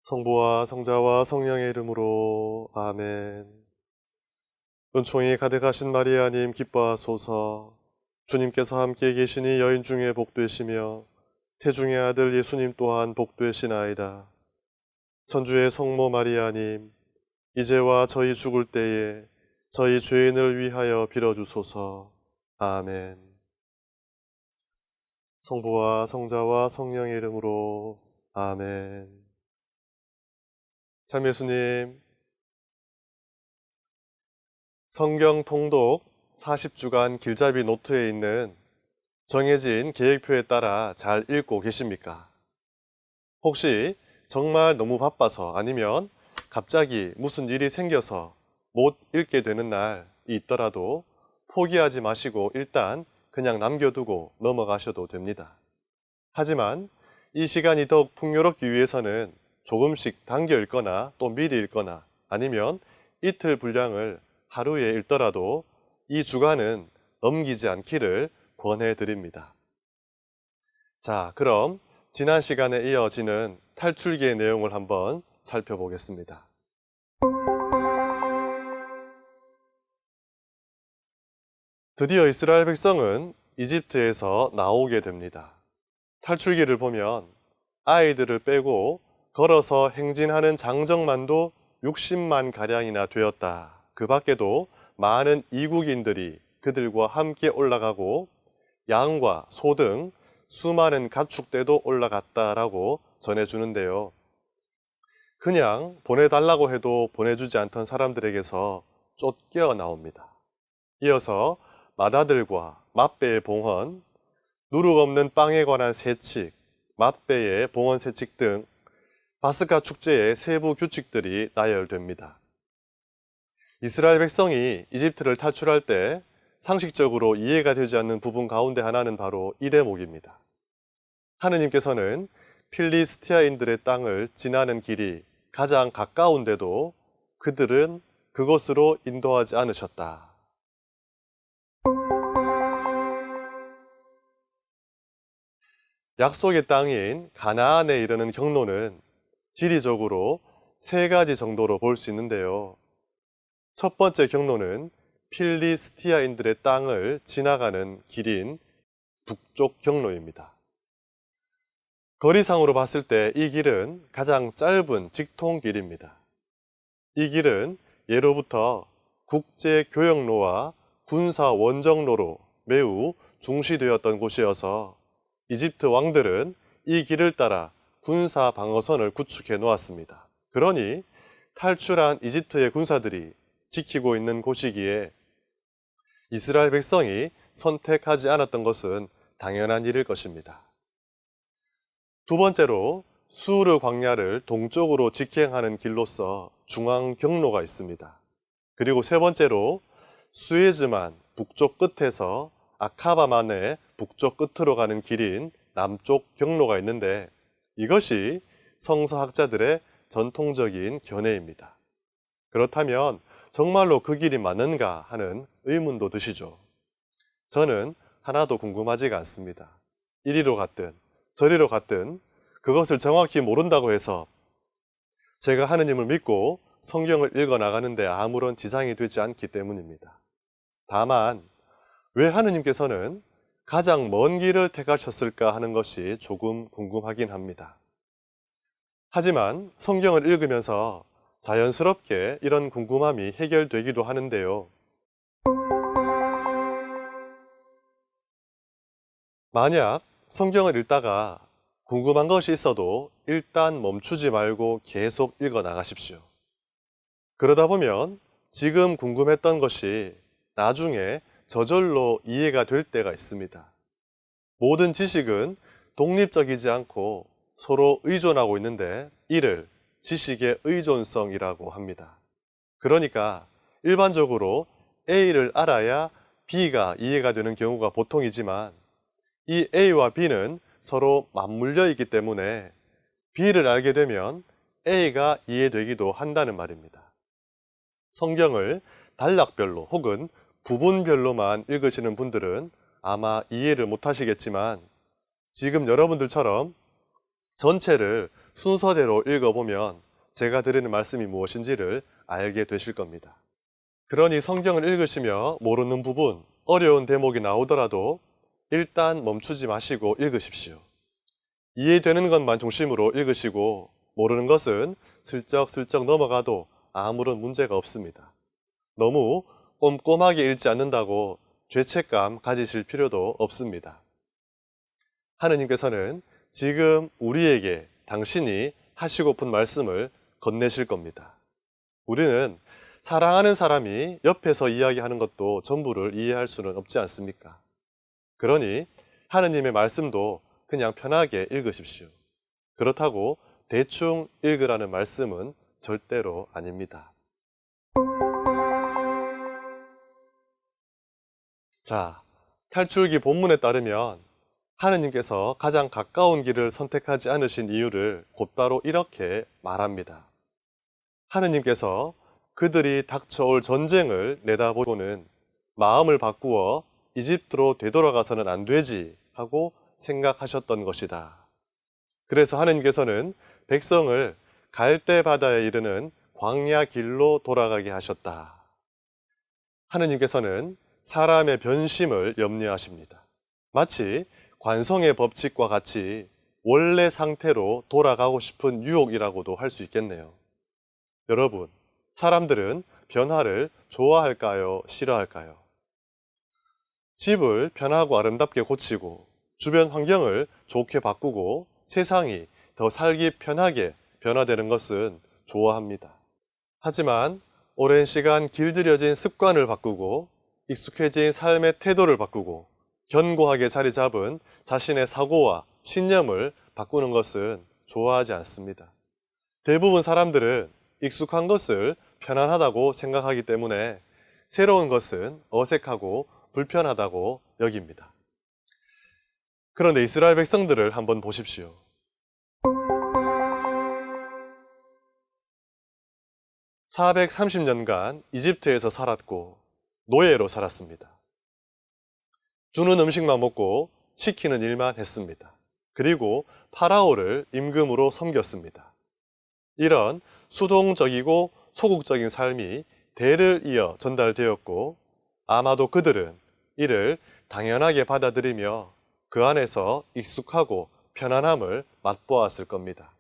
성부와 성자와 성령의 이름으로 아멘. 은총이 가득하신 마리아님 기뻐하소서. 주님께서 함께 계시니 여인 중에 복되시며 태중의 아들 예수님 또한 복되시나이다. 천주의 성모 마리아님, 이제와 저희 죽을 때에 저희 죄인을 위하여 빌어주소서. 아멘. 성부와 성자와 성령의 이름으로 아멘. 참 예수님, 성경 통독 40주간 길잡이 노트에 있는 정해진 계획표에 따라 잘 읽고 계십니까? 혹시 정말 너무 바빠서 아니면 갑자기 무슨 일이 생겨서 못 읽게 되는 날이 있더라도 포기하지 마시고 일단 그냥 남겨두고 넘어가셔도 됩니다. 하지만 이 시간이 더욱 풍요롭기 위해서는 조금씩 당겨 읽거나 또 미리 읽거나 아니면 이틀 분량을 하루에 읽더라도 이 주간은 넘기지 않기를 권해드립니다. 자, 그럼 지난 시간에 이어지는 탈출기의 내용을 한번 살펴보겠습니다. 드디어 이스라엘 백성은 이집트에서 나오게 됩니다. 탈출기를 보면 아이들을 빼고 걸어서 행진하는 장정만도 60만 가량이나 되었다. 그 밖에도 많은 이국인들이 그들과 함께 올라가고 양과 소 등 수많은 가축대도 올라갔다라고 전해주는데요. 그냥 보내달라고 해도 보내주지 않던 사람들에게서 쫓겨 나옵니다. 이어서 마다들과 맛배의 봉헌, 누룩 없는 빵에 관한 세칙, 맛배의 봉헌 세칙 등 바스카 축제의 세부 규칙들이 나열됩니다. 이스라엘 백성이 이집트를 탈출할 때 상식적으로 이해가 되지 않는 부분 가운데 하나는 바로 이 대목입니다. 하느님께서는 필리스티아인들의 땅을 지나는 길이 가장 가까운데도 그들은 그곳으로 인도하지 않으셨다. 약속의 땅인 가나안에 이르는 경로는 지리적으로 세 가지 정도로 볼 수 있는데요. 첫 번째 경로는 필리스티아인들의 땅을 지나가는 길인 북쪽 경로입니다. 거리상으로 봤을 때 이 길은 가장 짧은 직통길입니다. 이 길은 예로부터 국제교역로와 군사 원정로로 매우 중시되었던 곳이어서 이집트 왕들은 이 길을 따라 군사 방어선을 구축해 놓았습니다. 그러니 탈출한 이집트의 군사들이 지키고 있는 곳이기에 이스라엘 백성이 선택하지 않았던 것은 당연한 일일 것입니다. 두 번째로 수르 광야를 동쪽으로 직행하는 길로서 중앙 경로가 있습니다. 그리고 세 번째로 수에즈만 북쪽 끝에서 아카바만의 북쪽 끝으로 가는 길인 남쪽 경로가 있는데 이것이 성서학자들의 전통적인 견해입니다. 그렇다면 정말로 그 길이 맞는가 하는 의문도 드시죠. 저는 하나도 궁금하지가 않습니다. 이리로 갔든 저리로 갔든 그것을 정확히 모른다고 해서 제가 하느님을 믿고 성경을 읽어 나가는데 아무런 지장이 되지 않기 때문입니다. 다만 왜 하느님께서는 가장 먼 길을 택하셨을까 하는 것이 조금 궁금하긴 합니다. 하지만 성경을 읽으면서 자연스럽게 이런 궁금함이 해결되기도 하는데요. 만약 성경을 읽다가 궁금한 것이 있어도 일단 멈추지 말고 계속 읽어 나가십시오. 그러다 보면 지금 궁금했던 것이 나중에 저절로 이해가 될 때가 있습니다. 모든 지식은 독립적이지 않고 서로 의존하고 있는데 이를 지식의 의존성이라고 합니다. 그러니까 일반적으로 A를 알아야 B가 이해가 되는 경우가 보통이지만 이 A와 B는 서로 맞물려 있기 때문에 B를 알게 되면 A가 이해되기도 한다는 말입니다. 성경을 단락별로 혹은 부분별로만 읽으시는 분들은 아마 이해를 못하시겠지만 지금 여러분들처럼 전체를 순서대로 읽어보면 제가 드리는 말씀이 무엇인지를 알게 되실 겁니다. 그러니 성경을 읽으시며 모르는 부분, 어려운 대목이 나오더라도 일단 멈추지 마시고 읽으십시오. 이해되는 것만 중심으로 읽으시고 모르는 것은 슬쩍슬쩍 넘어가도 아무런 문제가 없습니다. 너무 꼼꼼하게 읽지 않는다고 죄책감 가지실 필요도 없습니다. 하느님께서는 지금 우리에게 당신이 하시고픈 말씀을 건네실 겁니다. 우리는 사랑하는 사람이 옆에서 이야기하는 것도 전부를 이해할 수는 없지 않습니까? 그러니 하느님의 말씀도 그냥 편하게 읽으십시오. 그렇다고 대충 읽으라는 말씀은 절대로 아닙니다. 자, 탈출기 본문에 따르면 하느님께서 가장 가까운 길을 선택하지 않으신 이유를 곧바로 이렇게 말합니다. 하느님께서 그들이 닥쳐올 전쟁을 내다보고는 마음을 바꾸어 이집트로 되돌아가서는 안 되지 하고 생각하셨던 것이다. 그래서 하느님께서는 백성을 갈대 바다에 이르는 광야 길로 돌아가게 하셨다. 하느님께서는 사람의 변심을 염려하십니다. 마치 관성의 법칙과 같이 원래 상태로 돌아가고 싶은 유혹이라고도 할 수 있겠네요. 여러분, 사람들은 변화를 좋아할까요? 싫어할까요? 집을 편하고 아름답게 고치고 주변 환경을 좋게 바꾸고 세상이 더 살기 편하게 변화되는 것은 좋아합니다. 하지만 오랜 시간 길들여진 습관을 바꾸고 익숙해진 삶의 태도를 바꾸고 견고하게 자리 잡은 자신의 사고와 신념을 바꾸는 것은 좋아하지 않습니다. 대부분 사람들은 익숙한 것을 편안하다고 생각하기 때문에 새로운 것은 어색하고 불편하다고 여깁니다. 그런데 이스라엘 백성들을 한번 보십시오. 430년간 이집트에서 살았고 노예로 살았습니다. 주는 음식만 먹고 시키는 일만 했습니다. 그리고 파라오를 임금으로 섬겼습니다. 이런 수동적이고 소극적인 삶이 대를 이어 전달되었고 아마도 그들은 이를 당연하게 받아들이며 그 안에서 익숙하고 편안함을 맛보았을 겁니다.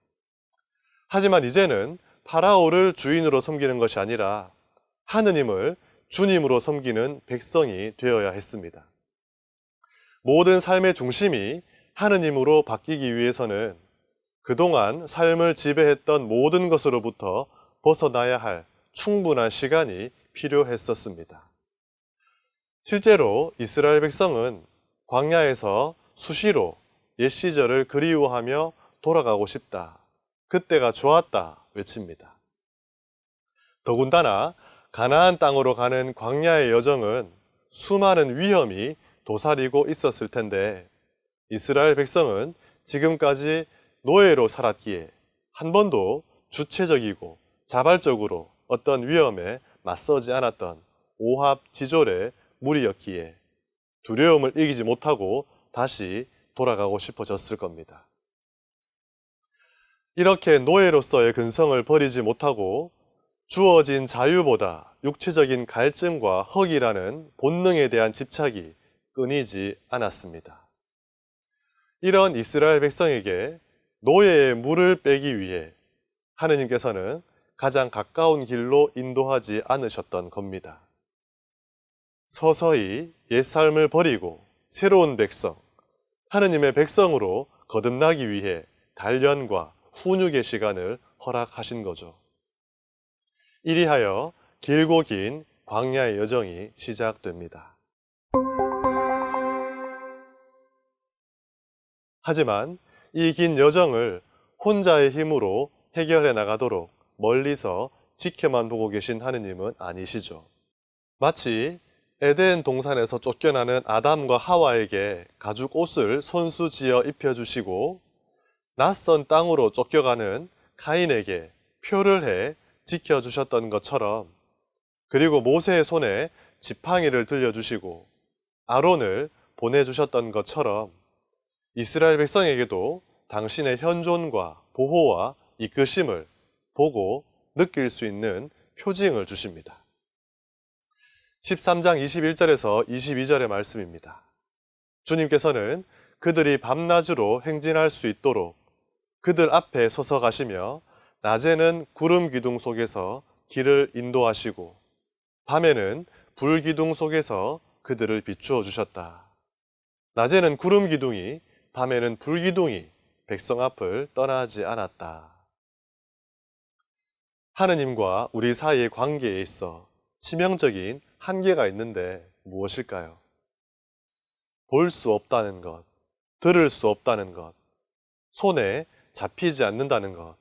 하지만 이제는 파라오를 주인으로 섬기는 것이 아니라 하느님을 주님으로 섬기는 백성이 되어야 했습니다. 모든 삶의 중심이 하느님으로 바뀌기 위해서는 그동안 삶을 지배했던 모든 것으로부터 벗어나야 할 충분한 시간이 필요했었습니다. 실제로 이스라엘 백성은 광야에서 수시로 옛 시절을 그리워하며 돌아가고 싶다, 그때가 좋았다 외칩니다. 더군다나 가나안 땅으로 가는 광야의 여정은 수많은 위험이 도사리고 있었을 텐데 이스라엘 백성은 지금까지 노예로 살았기에 한 번도 주체적이고 자발적으로 어떤 위험에 맞서지 않았던 오합지졸의 무리였기에 두려움을 이기지 못하고 다시 돌아가고 싶어졌을 겁니다. 이렇게 노예로서의 근성을 버리지 못하고 주어진 자유보다 육체적인 갈증과 허기라는 본능에 대한 집착이 끊이지 않았습니다. 이런 이스라엘 백성에게 노예의 물을 빼기 위해 하느님께서는 가장 가까운 길로 인도하지 않으셨던 겁니다. 서서히 옛삶을 버리고 새로운 백성, 하느님의 백성으로 거듭나기 위해 단련과 훈육의 시간을 허락하신 거죠. 이리하여 길고 긴 광야의 여정이 시작됩니다. 하지만 이 긴 여정을 혼자의 힘으로 해결해 나가도록 멀리서 지켜만 보고 계신 하느님은 아니시죠. 마치 에덴 동산에서 쫓겨나는 아담과 하와에게 가죽 옷을 손수지어 입혀주시고 낯선 땅으로 쫓겨가는 가인에게 표를 해 지켜주셨던 것처럼, 그리고 모세의 손에 지팡이를 들려주시고 아론을 보내주셨던 것처럼 이스라엘 백성에게도 당신의 현존과 보호와 이끄심을 보고 느낄 수 있는 표징을 주십니다. 13장 21절에서 22절의 말씀입니다. 주님께서는 그들이 밤낮으로 행진할 수 있도록 그들 앞에 서서 가시며 낮에는 구름 기둥 속에서 길을 인도하시고 밤에는 불 기둥 속에서 그들을 비추어 주셨다. 낮에는 구름 기둥이 밤에는 불 기둥이 백성 앞을 떠나지 않았다. 하느님과 우리 사이의 관계에 있어 치명적인 한계가 있는데 무엇일까요? 볼 수 없다는 것, 들을 수 없다는 것, 손에 잡히지 않는다는 것.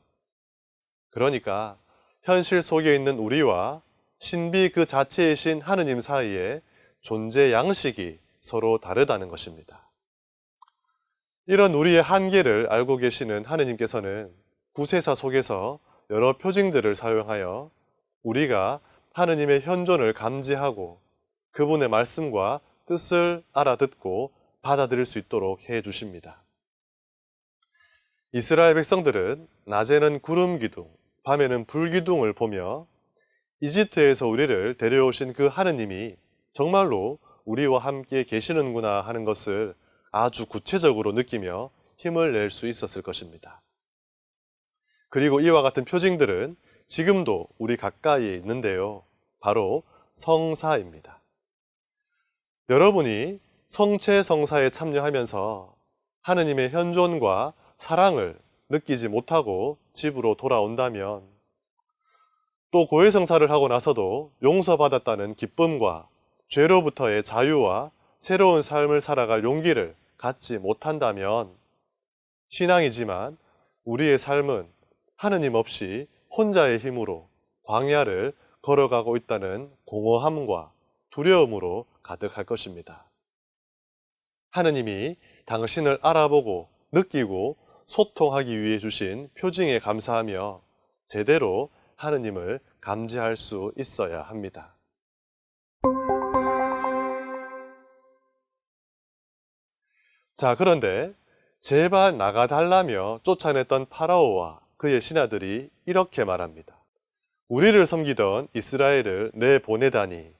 그러니까 현실 속에 있는 우리와 신비 그 자체이신 하느님 사이에 존재 양식이 서로 다르다는 것입니다. 이런 우리의 한계를 알고 계시는 하느님께서는 구세사 속에서 여러 표징들을 사용하여 우리가 하느님의 현존을 감지하고 그분의 말씀과 뜻을 알아듣고 받아들일 수 있도록 해 주십니다. 이스라엘 백성들은 낮에는 구름 기둥, 밤에는 불 기둥을 보며 이집트에서 우리를 데려오신 그 하느님이 정말로 우리와 함께 계시는구나 하는 것을 아주 구체적으로 느끼며 힘을 낼 수 있었을 것입니다. 그리고 이와 같은 표징들은 지금도 우리 가까이에 있는데요. 바로 성사입니다. 여러분이 성체 성사에 참여하면서 하느님의 현존과 사랑을 느끼지 못하고 집으로 돌아온다면 또 고해성사를 하고 나서도 용서받았다는 기쁨과 죄로부터의 자유와 새로운 삶을 살아갈 용기를 갖지 못한다면 신앙이지만 우리의 삶은 하느님 없이 혼자의 힘으로 광야를 걸어가고 있다는 공허함과 두려움으로 가득할 것입니다. 하느님이 당신을 알아보고 느끼고 소통하기 위해 주신 표징에 감사하며 제대로 하느님을 감지할 수 있어야 합니다. 자, 그런데 제발 나가달라며 쫓아냈던 파라오와 그의 신하들이 이렇게 말합니다. 우리를 섬기던 이스라엘을 내보내다니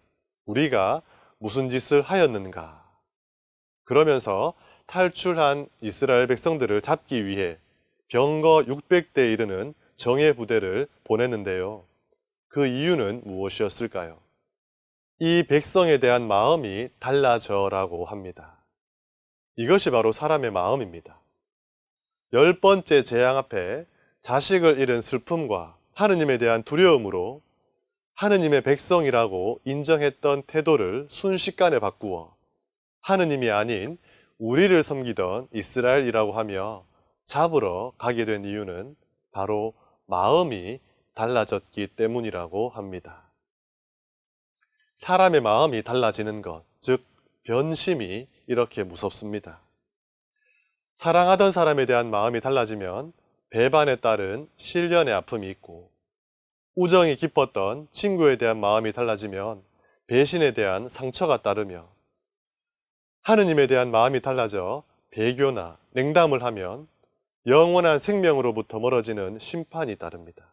우리가 무슨 짓을 하였는가? 그러면서 탈출한 이스라엘 백성들을 잡기 위해 병거 600대에 이르는 정예 부대를 보냈는데요. 그 이유는 무엇이었을까요? 이 백성에 대한 마음이 달라져라고 합니다. 이것이 바로 사람의 마음입니다. 10번째 재앙 앞에 자식을 잃은 슬픔과 하느님에 대한 두려움으로 하느님의 백성이라고 인정했던 태도를 순식간에 바꾸어 하느님이 아닌 우리를 섬기던 이스라엘이라고 하며 잡으러 가게 된 이유는 바로 마음이 달라졌기 때문이라고 합니다. 사람의 마음이 달라지는 것, 즉 변심이 이렇게 무섭습니다. 사랑하던 사람에 대한 마음이 달라지면 배반에 따른 실련의 아픔이 있고 우정이 깊었던 친구에 대한 마음이 달라지면 배신에 대한 상처가 따르며 하느님에 대한 마음이 달라져 배교나 냉담을 하면 영원한 생명으로부터 멀어지는 심판이 따릅니다.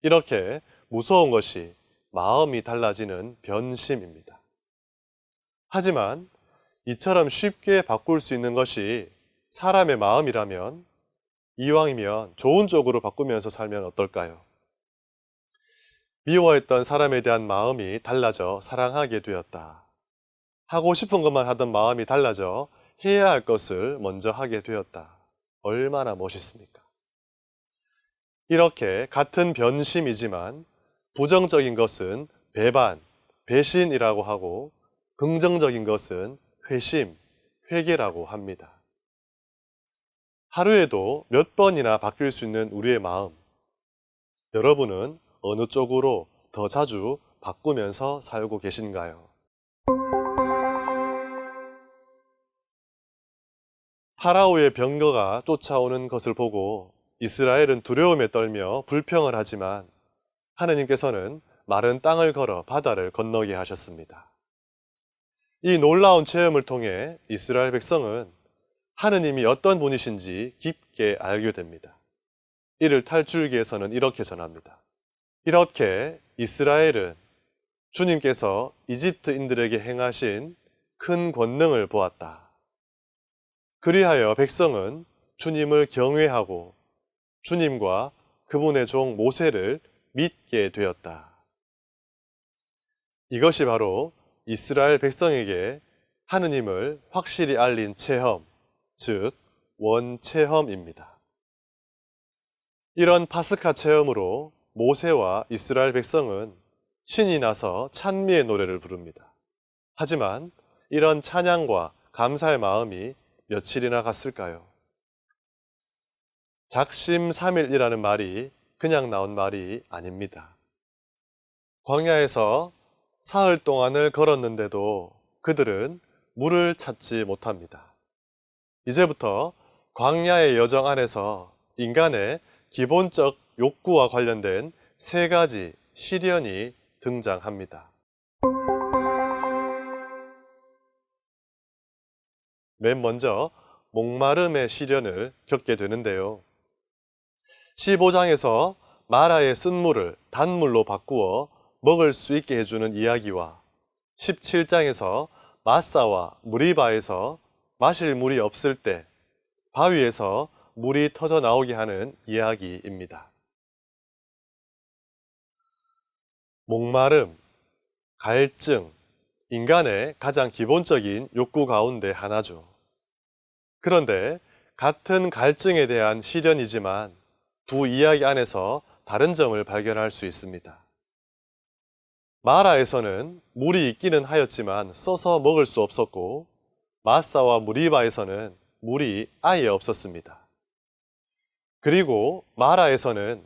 이렇게 무서운 것이 마음이 달라지는 변심입니다. 하지만 이처럼 쉽게 바꿀 수 있는 것이 사람의 마음이라면 이왕이면 좋은 쪽으로 바꾸면서 살면 어떨까요? 미워했던 사람에 대한 마음이 달라져 사랑하게 되었다. 하고 싶은 것만 하던 마음이 달라져 해야 할 것을 먼저 하게 되었다. 얼마나 멋있습니까? 이렇게 같은 변심이지만 부정적인 것은 배반, 배신이라고 하고 긍정적인 것은 회심, 회개라고 합니다. 하루에도 몇 번이나 바뀔 수 있는 우리의 마음. 여러분은 어느 쪽으로 더 자주 바꾸면서 살고 계신가요? 파라오의 병거가 쫓아오는 것을 보고 이스라엘은 두려움에 떨며 불평을 하지만 하느님께서는 마른 땅을 걸어 바다를 건너게 하셨습니다. 이 놀라운 체험을 통해 이스라엘 백성은 하느님이 어떤 분이신지 깊게 알게 됩니다. 이를 탈출기에서는 이렇게 전합니다. 이렇게 이스라엘은 주님께서 이집트인들에게 행하신 큰 권능을 보았다. 그리하여 백성은 주님을 경외하고 주님과 그분의 종 모세를 믿게 되었다. 이것이 바로 이스라엘 백성에게 하느님을 확실히 알린 체험, 즉 원체험입니다. 이런 파스카 체험으로 모세와 이스라엘 백성은 신이 나서 찬미의 노래를 부릅니다. 하지만 이런 찬양과 감사의 마음이 며칠이나 갔을까요? 작심삼일이라는 말이 그냥 나온 말이 아닙니다. 광야에서 사흘 동안을 걸었는데도 그들은 물을 찾지 못합니다. 이제부터 광야의 여정 안에서 인간의 기본적 욕구와 관련된 세 가지 시련이 등장합니다. 맨 먼저 목마름의 시련을 겪게 되는데요. 15장에서 마라의 쓴물을 단물로 바꾸어 먹을 수 있게 해주는 이야기와 17장에서 마사와 무리바에서 마실 물이 없을 때 바위에서 물이 터져 나오게 하는 이야기입니다. 목마름, 갈증, 인간의 가장 기본적인 욕구 가운데 하나죠. 그런데 같은 갈증에 대한 시련이지만 두 이야기 안에서 다른 점을 발견할 수 있습니다. 마라에서는 물이 있기는 하였지만 써서 먹을 수 없었고 마사와 무리바에서는 물이 아예 없었습니다. 그리고 마라에서는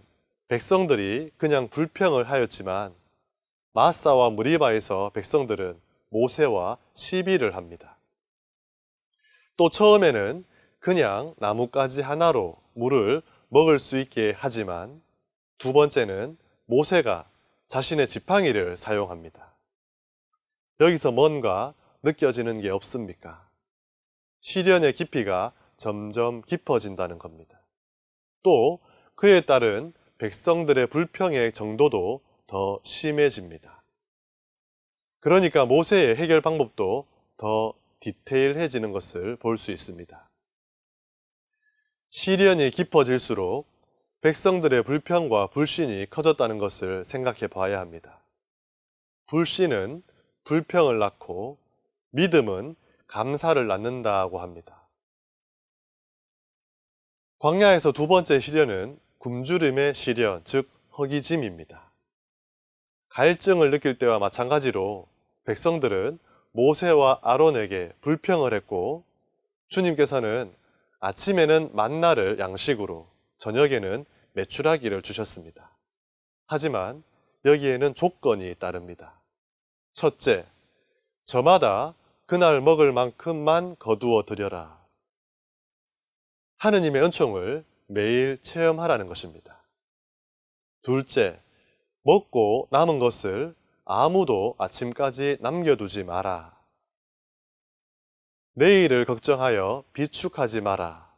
백성들이 그냥 불평을 하였지만 마사와 무리바에서 백성들은 모세와 시비를 합니다. 또 처음에는 그냥 나뭇가지 하나로 물을 먹을 수 있게 하지만 두 번째는 모세가 자신의 지팡이를 사용합니다. 여기서 뭔가 느껴지는 게 없습니까? 시련의 깊이가 점점 깊어진다는 겁니다. 또 그에 따른 백성들의 불평의 정도도 더 심해집니다. 그러니까 모세의 해결 방법도 더 디테일해지는 것을 볼 수 있습니다. 시련이 깊어질수록 백성들의 불평과 불신이 커졌다는 것을 생각해 봐야 합니다. 불신은 불평을 낳고 믿음은 감사를 낳는다고 합니다. 광야에서 두 번째 시련은 굶주림의 시련, 즉 허기짐입니다. 갈증을 느낄 때와 마찬가지로 백성들은 모세와 아론에게 불평을 했고 주님께서는 아침에는 만나를 양식으로 저녁에는 메추라기를 주셨습니다. 하지만 여기에는 조건이 따릅니다. 첫째, 저마다 그날 먹을 만큼만 거두어 드려라. 하느님의 은총을 매일 체험하라는 것입니다. 둘째, 먹고 남은 것을 아무도 아침까지 남겨두지 마라. 내일을 걱정하여 비축하지 마라.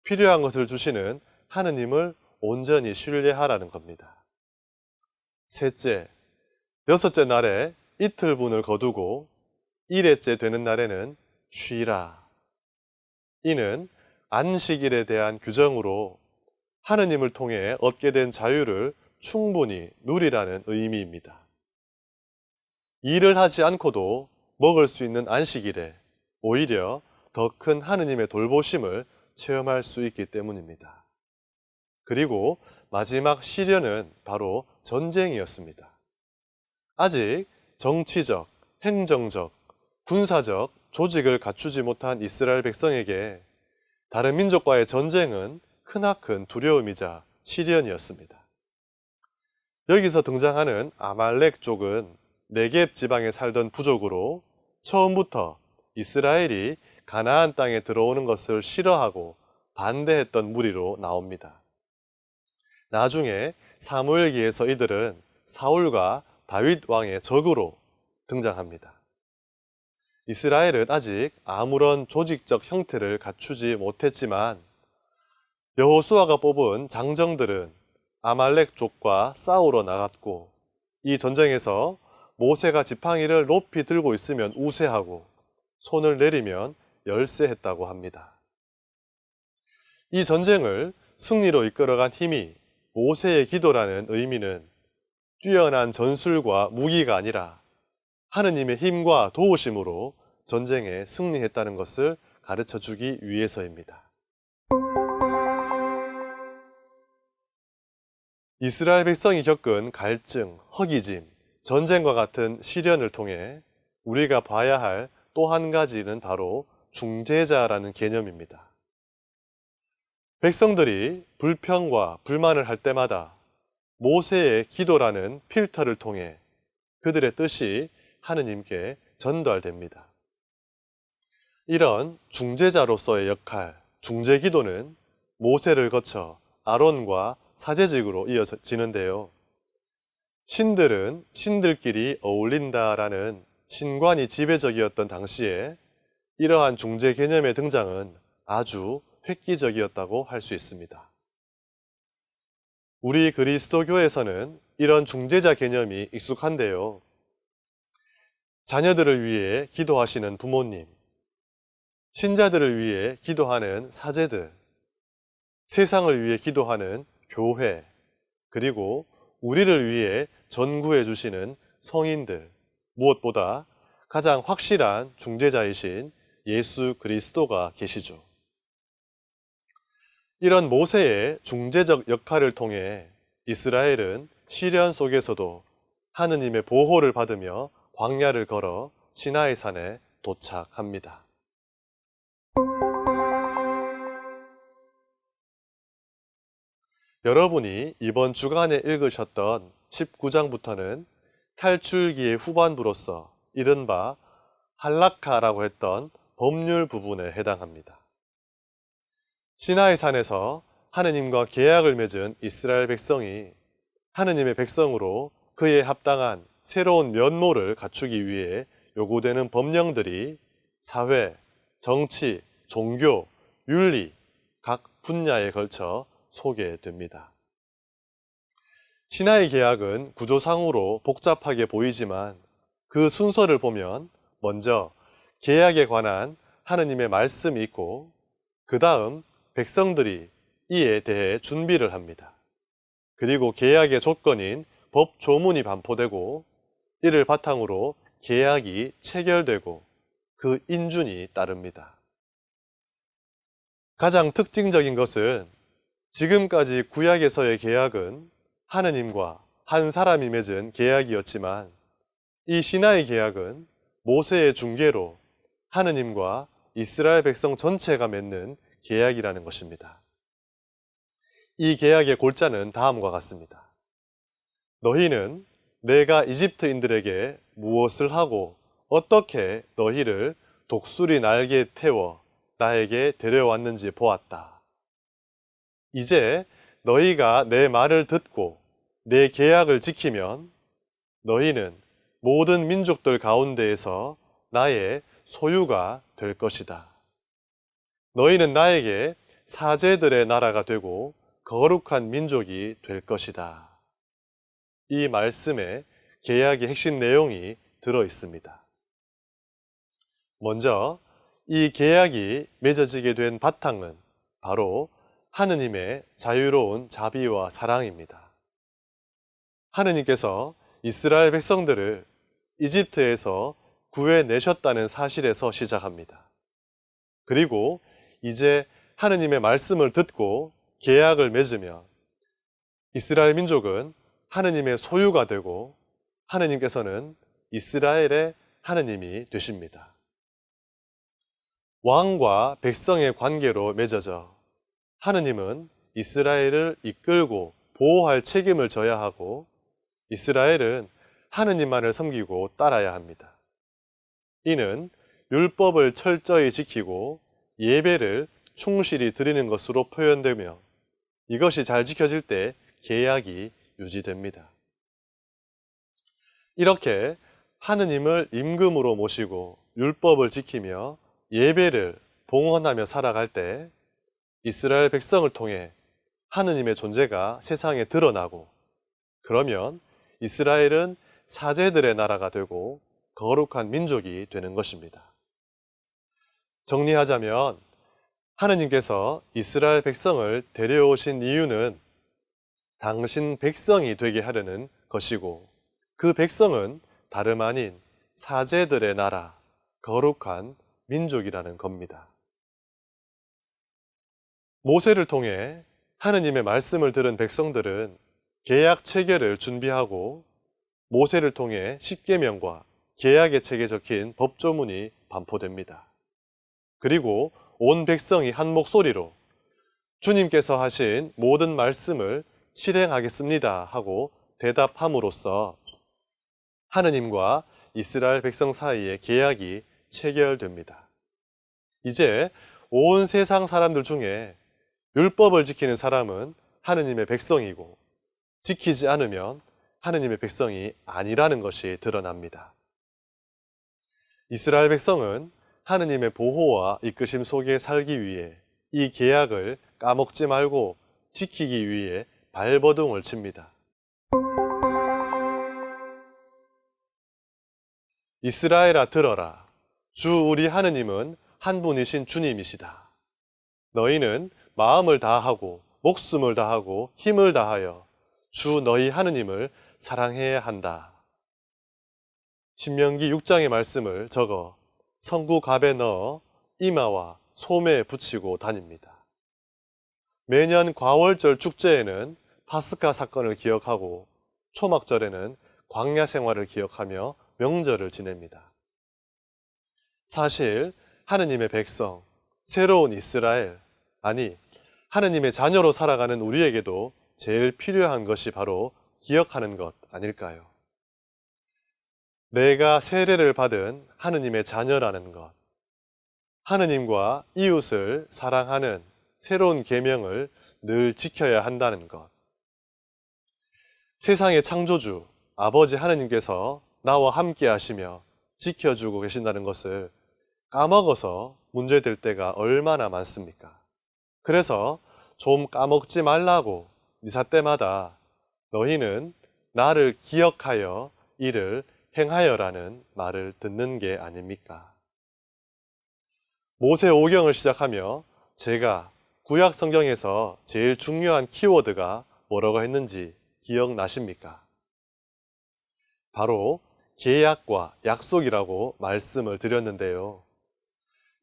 필요한 것을 주시는 하느님을 온전히 신뢰하라는 겁니다. 셋째, 여섯째 날에 이틀분을 거두고 일회째 되는 날에는 쉬라. 이는 안식일에 대한 규정으로 하느님을 통해 얻게 된 자유를 충분히 누리라는 의미입니다. 일을 하지 않고도 먹을 수 있는 안식일에 오히려 더 큰 하느님의 돌보심을 체험할 수 있기 때문입니다. 그리고 마지막 시련은 바로 전쟁이었습니다. 아직 정치적, 행정적, 군사적 조직을 갖추지 못한 이스라엘 백성에게 다른 민족과의 전쟁은 크나큰 두려움이자 시련이었습니다. 여기서 등장하는 아말렉 족은 네겝 지방에 살던 부족으로 처음부터 이스라엘이 가나안 땅에 들어오는 것을 싫어하고 반대했던 무리로 나옵니다. 나중에 사무엘기에서 이들은 사울과 다윗 왕의 적으로 등장합니다. 이스라엘은 아직 아무런 조직적 형태를 갖추지 못했지만 여호수아가 뽑은 장정들은 아말렉 족과 싸우러 나갔고, 이 전쟁에서 모세가 지팡이를 높이 들고 있으면 우세하고 손을 내리면 열세했다고 합니다. 이 전쟁을 승리로 이끌어간 힘이 모세의 기도라는 의미는 뛰어난 전술과 무기가 아니라 하느님의 힘과 도우심으로 전쟁에 승리했다는 것을 가르쳐 주기 위해서입니다. 이스라엘 백성이 겪은 갈증, 허기짐, 전쟁과 같은 시련을 통해 우리가 봐야 할 또 한 가지는 바로 중재자라는 개념입니다. 백성들이 불평과 불만을 할 때마다 모세의 기도라는 필터를 통해 그들의 뜻이 하느님께 전달됩니다. 이런 중재자로서의 역할, 중재기도는 모세를 거쳐 아론과 사제직으로 이어지는데요. 신들은 신들끼리 어울린다라는 신관이 지배적이었던 당시에 이러한 중재 개념의 등장은 아주 획기적이었다고 할 수 있습니다. 우리 그리스도교에서는 이런 중재자 개념이 익숙한데요. 자녀들을 위해 기도하시는 부모님, 신자들을 위해 기도하는 사제들, 세상을 위해 기도하는 교회, 그리고 우리를 위해 전구해 주시는 성인들, 무엇보다 가장 확실한 중재자이신 예수 그리스도가 계시죠. 이런 모세의 중재적 역할을 통해 이스라엘은 시련 속에서도 하느님의 보호를 받으며 광야를 걸어 시나이 산에 도착합니다. 여러분이 이번 주간에 읽으셨던 19장부터는 탈출기의 후반부로서 이른바 할라카라고 했던 법률 부분에 해당합니다. 시나이 산에서 하느님과 계약을 맺은 이스라엘 백성이 하느님의 백성으로 그에 합당한 새로운 면모를 갖추기 위해 요구되는 법령들이 사회, 정치, 종교, 윤리 각 분야에 걸쳐 소개됩니다. 시나이 계약은 구조상으로 복잡하게 보이지만 그 순서를 보면 먼저 계약에 관한 하느님의 말씀이 있고 그 다음 백성들이 이에 대해 준비를 합니다. 그리고 계약의 조건인 법 조문이 반포되고 이를 바탕으로 계약이 체결되고 그 인준이 따릅니다. 가장 특징적인 것은 지금까지 구약에서의 계약은 하느님과 한 사람이 맺은 계약이었지만 이 시나이 계약은 모세의 중개로 하느님과 이스라엘 백성 전체가 맺는 계약이라는 것입니다. 이 계약의 골자는 다음과 같습니다. 너희는 내가 이집트인들에게 무엇을 하고 어떻게 너희를 독수리 날개에 태워 나에게 데려왔는지 보았다. 이제 너희가 내 말을 듣고 내 계약을 지키면 너희는 모든 민족들 가운데에서 나의 소유가 될 것이다. 너희는 나에게 사제들의 나라가 되고 거룩한 민족이 될 것이다. 이 말씀에 계약의 핵심 내용이 들어 있습니다. 먼저 이 계약이 맺어지게 된 바탕은 바로 하느님의 자유로운 자비와 사랑입니다. 하느님께서 이스라엘 백성들을 이집트에서 구해내셨다는 사실에서 시작합니다. 그리고 이제 하느님의 말씀을 듣고 계약을 맺으면 이스라엘 민족은 하느님의 소유가 되고 하느님께서는 이스라엘의 하느님이 되십니다. 왕과 백성의 관계로 맺어져 하느님은 이스라엘을 이끌고 보호할 책임을 져야 하고 이스라엘은 하느님만을 섬기고 따라야 합니다. 이는 율법을 철저히 지키고 예배를 충실히 드리는 것으로 표현되며 이것이 잘 지켜질 때 계약이 유지됩니다. 이렇게 하느님을 임금으로 모시고 율법을 지키며 예배를 봉헌하며 살아갈 때 이스라엘 백성을 통해 하느님의 존재가 세상에 드러나고, 그러면 이스라엘은 사제들의 나라가 되고 거룩한 민족이 되는 것입니다. 정리하자면 하느님께서 이스라엘 백성을 데려오신 이유는 당신 백성이 되게 하려는 것이고, 그 백성은 다름 아닌 사제들의 나라, 거룩한 민족이라는 겁니다. 모세를 통해 하느님의 말씀을 들은 백성들은 계약 체결을 준비하고, 모세를 통해 십계명과 계약의 책에 적힌 법조문이 반포됩니다. 그리고 온 백성이 한 목소리로 주님께서 하신 모든 말씀을 실행하겠습니다 하고 대답함으로써 하느님과 이스라엘 백성 사이의 계약이 체결됩니다. 이제 온 세상 사람들 중에 율법을 지키는 사람은 하느님의 백성이고, 지키지 않으면 하느님의 백성이 아니라는 것이 드러납니다. 이스라엘 백성은 하느님의 보호와 이끄심 속에 살기 위해 이 계약을 까먹지 말고 지키기 위해 발버둥을 칩니다. 이스라엘아 들어라. 주 우리 하느님은 한 분이신 주님이시다. 너희는 마음을 다하고 목숨을 다하고 힘을 다하여 주 너희 하느님을 사랑해야 한다. 신명기 6장의 말씀을 적어 성구갑에 넣어 이마와 소매에 붙이고 다닙니다. 매년 과월절 축제에는 파스카 사건을 기억하고 초막절에는 광야 생활을 기억하며 명절을 지냅니다. 사실 하느님의 백성, 새로운 이스라엘, 아니 하느님의 자녀로 살아가는 우리에게도 제일 필요한 것이 바로 기억하는 것 아닐까요? 내가 세례를 받은 하느님의 자녀라는 것, 하느님과 이웃을 사랑하는 새로운 계명을 늘 지켜야 한다는 것, 세상의 창조주 아버지 하느님께서 나와 함께 하시며 지켜주고 계신다는 것을 까먹어서 문제될 때가 얼마나 많습니까? 그래서 좀 까먹지 말라고 미사 때마다 너희는 나를 기억하여 이를 행하여라는 말을 듣는 게 아닙니까? 모세 오경을 시작하며 제가 구약 성경에서 제일 중요한 키워드가 뭐라고 했는지 기억나십니까? 바로 계약과 약속이라고 말씀을 드렸는데요.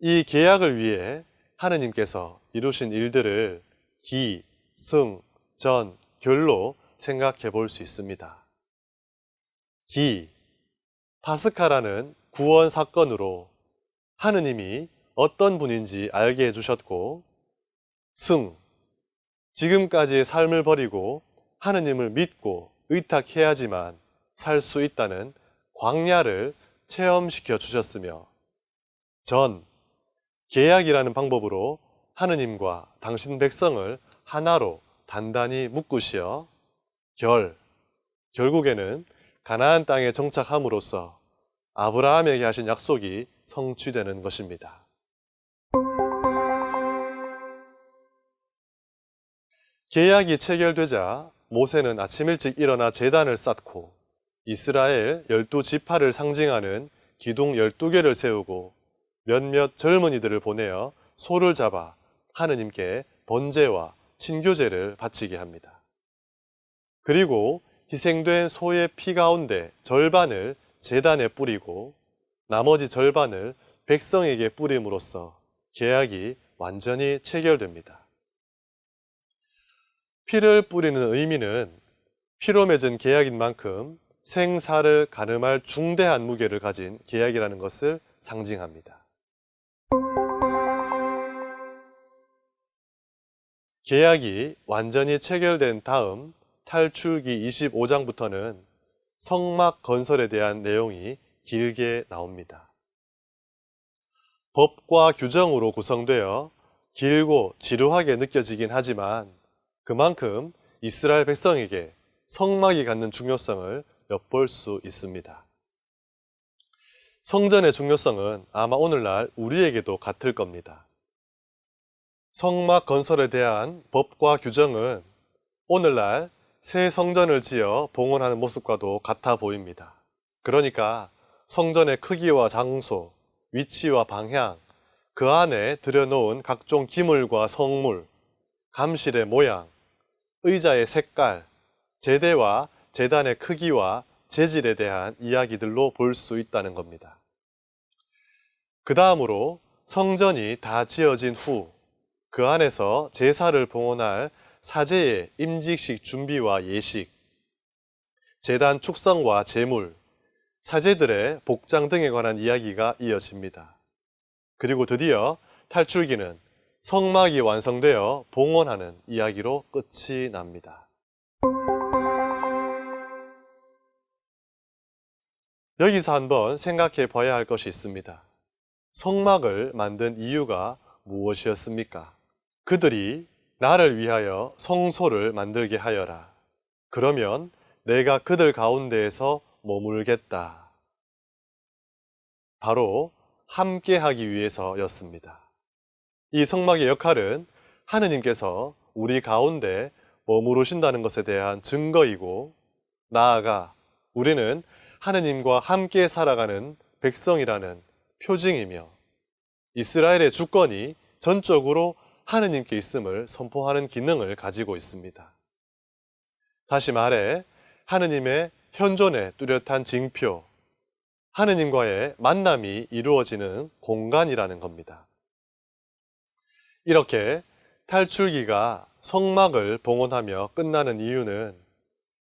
이 계약을 위해 하느님께서 이루신 일들을 기, 승, 전, 결로 생각해 볼 수 있습니다. 기, 파스카라는 구원 사건으로 하느님이 어떤 분인지 알게 해주셨고, 승, 지금까지의 삶을 버리고 하느님을 믿고 의탁해야지만 살 수 있다는 광야를 체험시켜 주셨으며, 전, 계약이라는 방법으로 하느님과 당신 백성을 하나로 단단히 묶으시어, 결국에는 가나안 땅에 정착함으로써 아브라함에게 하신 약속이 성취되는 것입니다. 계약이 체결되자 모세는 아침 일찍 일어나 제단을 쌓고 이스라엘 12지파를 상징하는 기둥 12개를 세우고 몇몇 젊은이들을 보내어 소를 잡아 하느님께 번제와 친교제를 바치게 합니다. 그리고 희생된 소의 피 가운데 절반을 제단에 뿌리고 나머지 절반을 백성에게 뿌림으로써 계약이 완전히 체결됩니다. 피를 뿌리는 의미는 피로 맺은 계약인 만큼 생사를 가늠할 중대한 무게를 가진 계약이라는 것을 상징합니다. 계약이 완전히 체결된 다음 탈출기 25장부터는 성막 건설에 대한 내용이 길게 나옵니다. 법과 규정으로 구성되어 길고 지루하게 느껴지긴 하지만 그만큼 이스라엘 백성에게 성막이 갖는 중요성을 엿볼 수 있습니다. 성전의 중요성은 아마 오늘날 우리에게도 같을 겁니다. 성막 건설에 대한 법과 규정은 오늘날 새 성전을 지어 봉헌하는 모습과도 같아 보입니다. 그러니까 성전의 크기와 장소, 위치와 방향, 그 안에 들여놓은 각종 기물과 성물, 감실의 모양, 의자의 색깔, 제대와 제단의 크기와 재질에 대한 이야기들로 볼 수 있다는 겁니다. 그 다음으로 성전이 다 지어진 후 그 안에서 제사를 봉헌할 사제의 임직식 준비와 예식, 제단 축성과 제물, 사제들의 복장 등에 관한 이야기가 이어집니다. 그리고 드디어 탈출기는 성막이 완성되어 봉헌하는 이야기로 끝이 납니다. 여기서 한번 생각해 봐야 할 것이 있습니다. 성막을 만든 이유가 무엇이었습니까? 그들이 나를 위하여 성소를 만들게 하여라. 그러면 내가 그들 가운데에서 머물겠다. 바로 함께하기 위해서였습니다. 이 성막의 역할은 하느님께서 우리 가운데 머무르신다는 것에 대한 증거이고, 나아가 우리는 하느님과 함께 살아가는 백성이라는 표징이며, 이스라엘의 주권이 전적으로 하느님께 있음을 선포하는 기능을 가지고 있습니다. 다시 말해 하느님의 현존의 뚜렷한 징표, 하느님과의 만남이 이루어지는 공간이라는 겁니다. 이렇게 탈출기가 성막을 봉헌하며 끝나는 이유는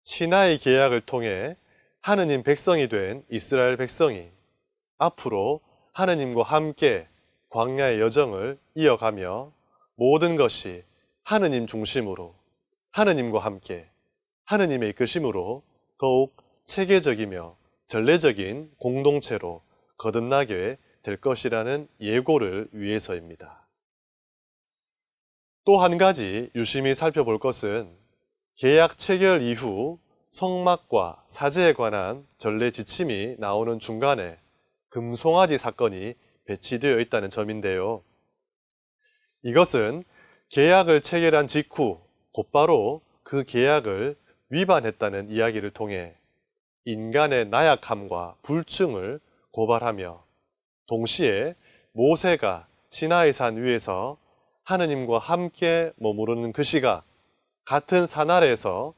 시나이 계약을 통해 하느님 백성이 된 이스라엘 백성이 앞으로 하느님과 함께 광야의 여정을 이어가며 모든 것이 하느님 중심으로, 하느님과 함께 하느님의 이끄심으로 더욱 체계적이며 전례적인 공동체로 거듭나게 될 것이라는 예고를 위해서입니다. 또 한 가지 유심히 살펴볼 것은 계약 체결 이후 성막과 사제에 관한 전례 지침이 나오는 중간에 금송아지 사건이 배치되어 있다는 점인데요. 이것은 계약을 체결한 직후 곧바로 그 계약을 위반했다는 이야기를 통해 인간의 나약함과 불충을 고발하며, 동시에 모세가 시나이산 위에서 하느님과 함께 머무르는 그 시각, 같은 산 아래에서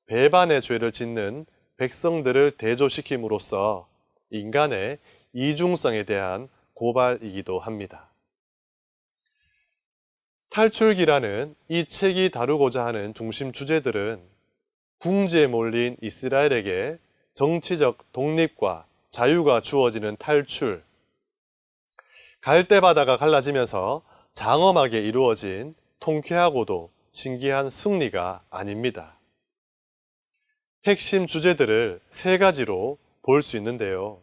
배반의 죄를 짓는 백성들을 대조시킴으로써 인간의 이중성에 대한 고발이기도 합니다. 탈출기라는 이 책이 다루고자 하는 중심 주제들은 궁지에 몰린 이스라엘에게 정치적 독립과 자유가 주어지는 탈출, 갈대바다가 갈라지면서 장엄하게 이루어진 통쾌하고도 신기한 승리가 아닙니다. 핵심 주제들을 세 가지로 볼 수 있는데요.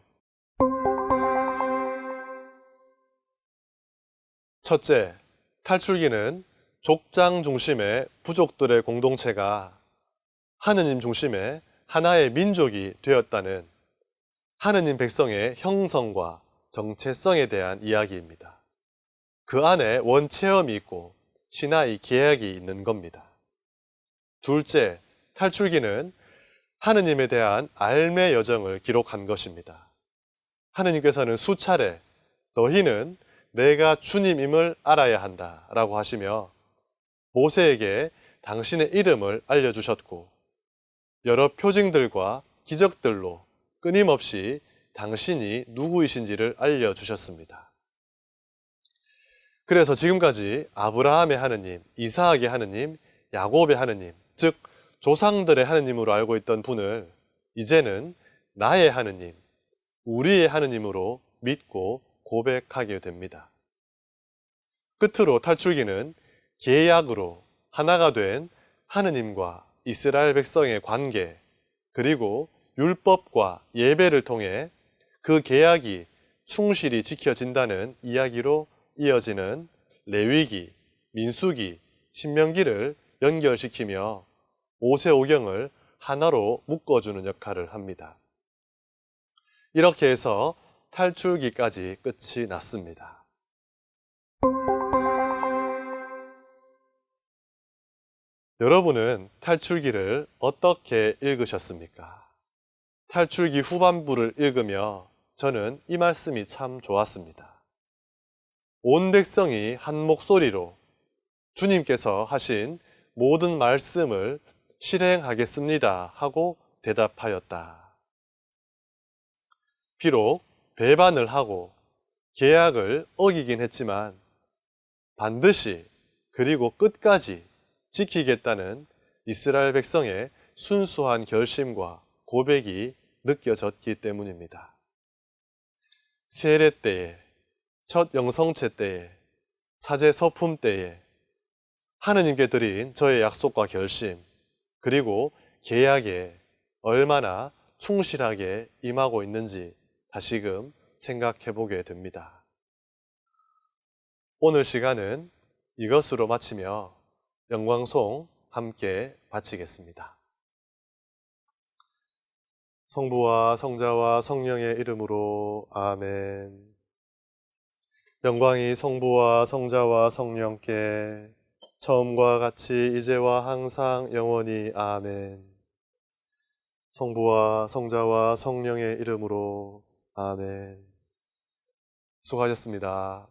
첫째, 탈출기는 족장 중심의 부족들의 공동체가 하느님 중심의 하나의 민족이 되었다는 하느님 백성의 형성과 정체성에 대한 이야기입니다. 그 안에 원체험이 있고 시나이 계약이 있는 겁니다. 둘째, 탈출기는 하느님에 대한 알매 여정을 기록한 것입니다. 하느님께서는 수차례 너희는 내가 주님임을 알아야 한다 라고 하시며 모세에게 당신의 이름을 알려주셨고, 여러 표징들과 기적들로 끊임없이 당신이 누구이신지를 알려주셨습니다. 그래서 지금까지 아브라함의 하느님, 이삭의 하느님, 야곱의 하느님, 즉 조상들의 하느님으로 알고 있던 분을 이제는 나의 하느님, 우리의 하느님으로 믿고 고백하게 됩니다. 끝으로 탈출기는 계약으로 하나가 된 하느님과 이스라엘 백성의 관계, 그리고 율법과 예배를 통해 그 계약이 충실히 지켜진다는 이야기로 이어지는 레위기, 민수기, 신명기를 연결시키며 모세오경을 하나로 묶어주는 역할을 합니다. 이렇게 해서 탈출기까지 끝이 났습니다. 여러분은 탈출기를 어떻게 읽으셨습니까? 탈출기 후반부를 읽으며 저는 이 말씀이 참 좋았습니다. 온 백성이 한 목소리로 주님께서 하신 모든 말씀을 실행하겠습니다 하고 대답하였다. 비록 배반을 하고 계약을 어기긴 했지만 반드시 그리고 끝까지 지키겠다는 이스라엘 백성의 순수한 결심과 고백이 느껴졌기 때문입니다. 세례 때에, 첫 영성체 때에, 사제 서품 때에 하느님께 드린 저의 약속과 결심, 그리고 계약에 얼마나 충실하게 임하고 있는지 다시금 생각해 보게 됩니다. 오늘 시간은 이것으로 마치며 영광송 함께 바치겠습니다. 성부와 성자와 성령의 이름으로 아멘. 영광이 성부와 성자와 성령께 처음과 같이 이제와 항상 영원히 아멘. 성부와 성자와 성령의 이름으로 아멘. 수고하셨습니다.